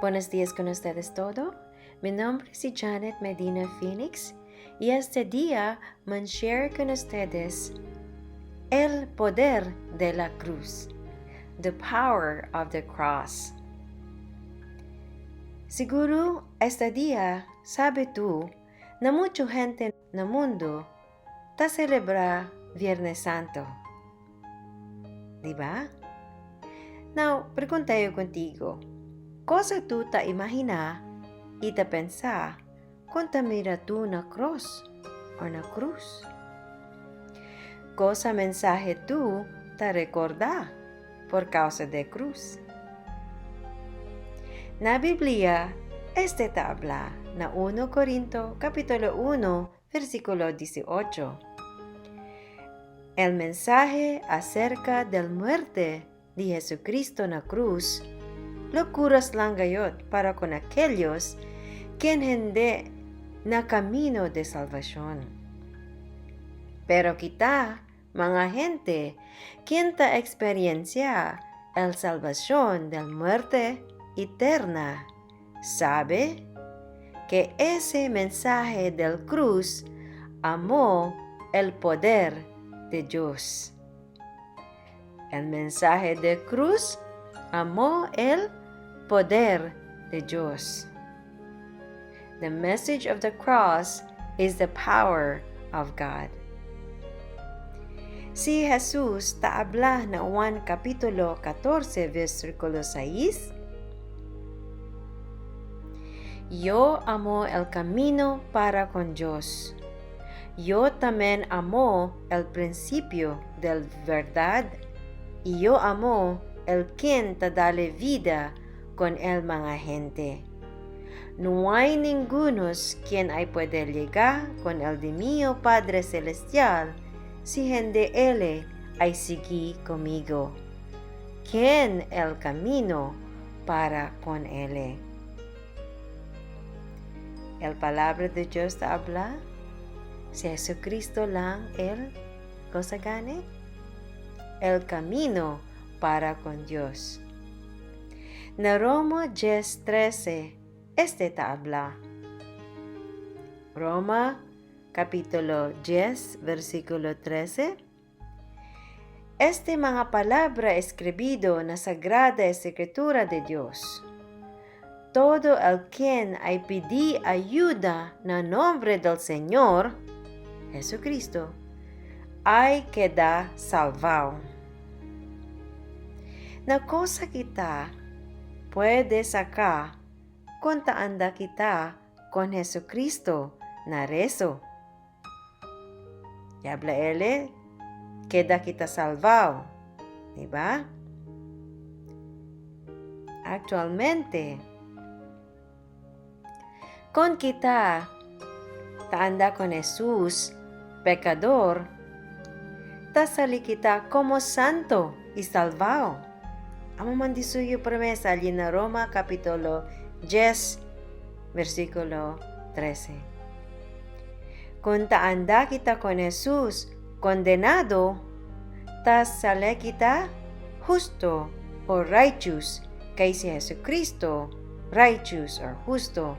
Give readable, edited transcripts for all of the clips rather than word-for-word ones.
Buenos días con ustedes todo. Mi nombre es Janet Medina Phoenix y este día share con ustedes el poder de la cruz, the power of the cross. Siguro este día sabe tú na mucha gente na mundo ta celebra Viernes Santo. Diba? Now, pregunta yo contigo. Cosa tu ta imagina y ta pensa kung ta mira tu na cross o na cruz? Cosa mensaje tu ta recorda por causa de cruz? Na Biblia, este ta habla na 1 Corinto capítulo 1 versículo 18. El mensaje acerca del muerte de Jesucristo na cruz locuras lang gayot para con aquellos quien hindi na camino de salvación. Pero kita, mga gente, quien ta experiencia el salvación del muerte eterna, sabe que ese mensaje del cruz amó el poder de Dios. El mensaje de cruz amó el poder de Dios. The message of the cross is the power of God. Si Jesús ta habla na Juan capítulo 14 versículo 6, Yo amo el camino para con Dios. Yo también amo el principio del verdad y yo amo el quien te dale vida con el mga gente. No hay ningunos quien ay puede llegar con el de mío Padre Celestial si hindi Él ay sigue conmigo. ¿Quién el camino para con Él? El palabra de Dios te habla. Si Jesucristo lang el cosa gane, el camino para con Dios. Na Roma 10:13, este te habla. Roma capítulo 10, versículo 13. Este mga palabra escribido na Sagrada Escritura de Dios. Todo el quien ay pidi ayuda na nombre del Señor, Jesucristo, ay queda salvado. Na cosa kita puede sacar kung anda kita con Jesucristo na rezo. Y habla Él, queda kita salvado. Diba? Actualmente, kung kita anda con Jesús, pecador, tasali kita como santo y salvado. Amo mandisuyo promesa allí en Roma capítulo 10, versículo 13. Kung anda kita con Jesús, condenado, tasali kita justo o righteous, kay si Jesucristo, righteous or justo,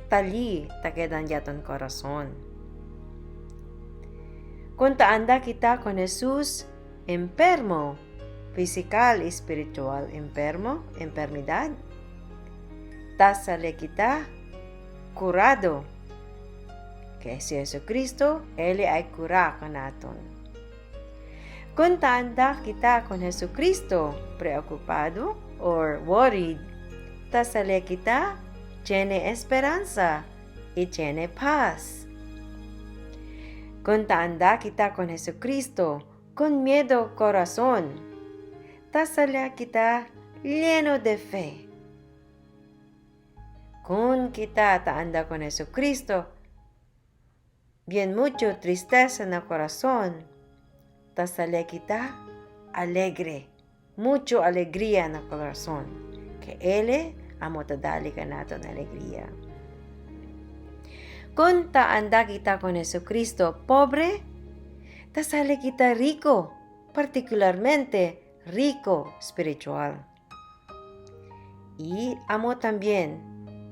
tali takedan yaton corazon. Kung anda kita con Jesús, enfermo, physical, espiritual, enfermedad, tasale kita curado. Que si Jesucristo, Él ay cura ka naton. Kung anda kita con Jesucristo, preocupado or worried, tasale kita tiene esperanza y tiene paz. Kung anda kita con Jesucristo, con miedo corazón, tasala kita lleno de fe. Kung kita anda con Jesucristo, bien mucho tristeza na corazón, tasala kita alegre, mucho alegría na corazón, que Él amo tadali ka nato na alegría. Kung anda kita con Jesucristo pobre, tasali kita rico, particularmente rico espiritual. Y amo también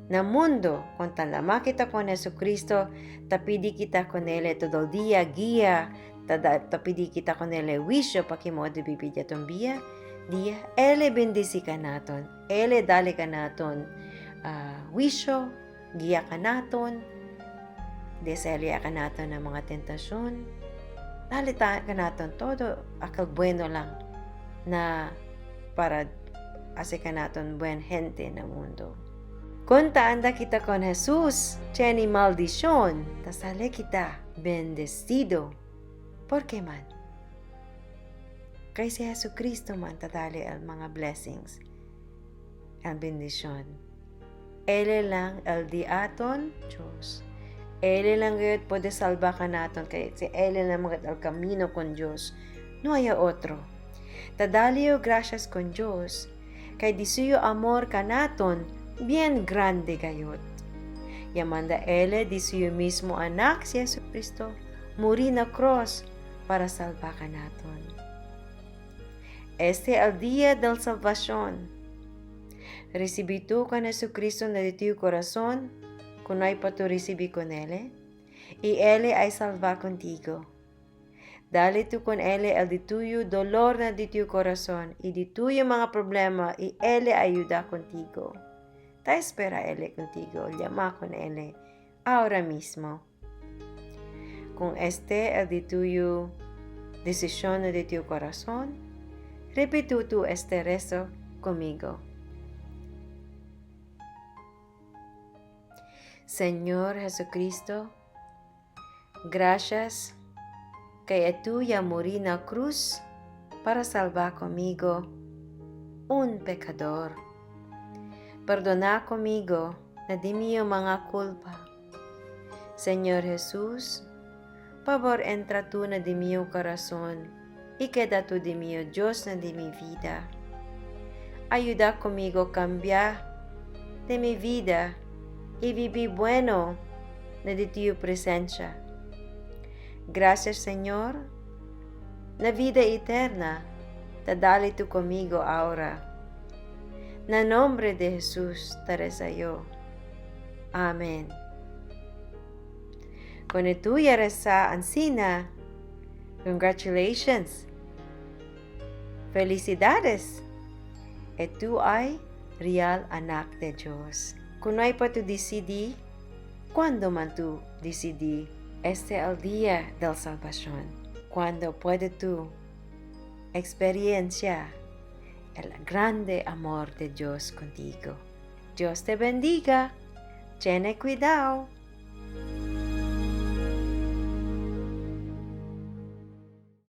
na mundo kung talama kita con Jesucristo, tapidi kita con Ele todo día guía, tapidi kita con Ele wisyo pakimodo bibidya tombia, dia Ele bendisi ka naton, Ele dali ka naton wisyo, giya ka naton, deselya ka naton ng mga tentasyon, dali ka naton todo akal bueno lang na para hace ka naton buen gente na mundo. Kung taanda kita con Jesus, tiene maldición, tasale kita bendecido. ¿Por qué man? Kay si Jesucristo man tadali ang mga blessings, ang bendisyon. Ele lang el di aton, Diyos. Ele lang gayot pwede salva ka naton, kay si Ele lang magat al camino con Diyos. No haya otro. Tadaliyo gracias con Diyos, kay di suyo amor ka naton, bien grande gayot. Yamanda Ele di suyo mismo anak si Jesucristo, muri na cross para salva ka naton. Este el día del salvación. Recibí tú con Jesucristo na di tuyo corazón, kung ay pa tu recibí con Ele, y Ele ay salva contigo. Dali tu con Ele el di tuyo dolor na di tuyo corazón, y di tuyo mga problema, y Ele ayuda contigo. Ta espera Ele contigo, llama con Ele, ahora mismo. Kung este el di tuyo decisión de tu corazón, repito tú este rezo conmigo. Señor Jesucristo, gracias que tú ya morí en la cruz para salvar conmigo, un pecador. Perdona conmigo na di mío mga culpa. Señor Jesús, favor entra tú na di mío corazón y queda tú di mío Dios na di mi vida. Ayuda conmigo cambiar de mi vida y vivir bueno na di tu presencia. Gracias Señor, na vida eterna, tadali tú conmigo ahora. Na nombre de Jesús te rezo. Amén. Kung ito ya reza ansina, congratulations! Felicidades! Ito ay real anak de Diyos. Kung ay pa tu decidi, cuando man tu decidi, este el día del salvación, cuando puede tu experiencia el grande amor de Dios contigo. Dios te bendiga. Tiene cuidado.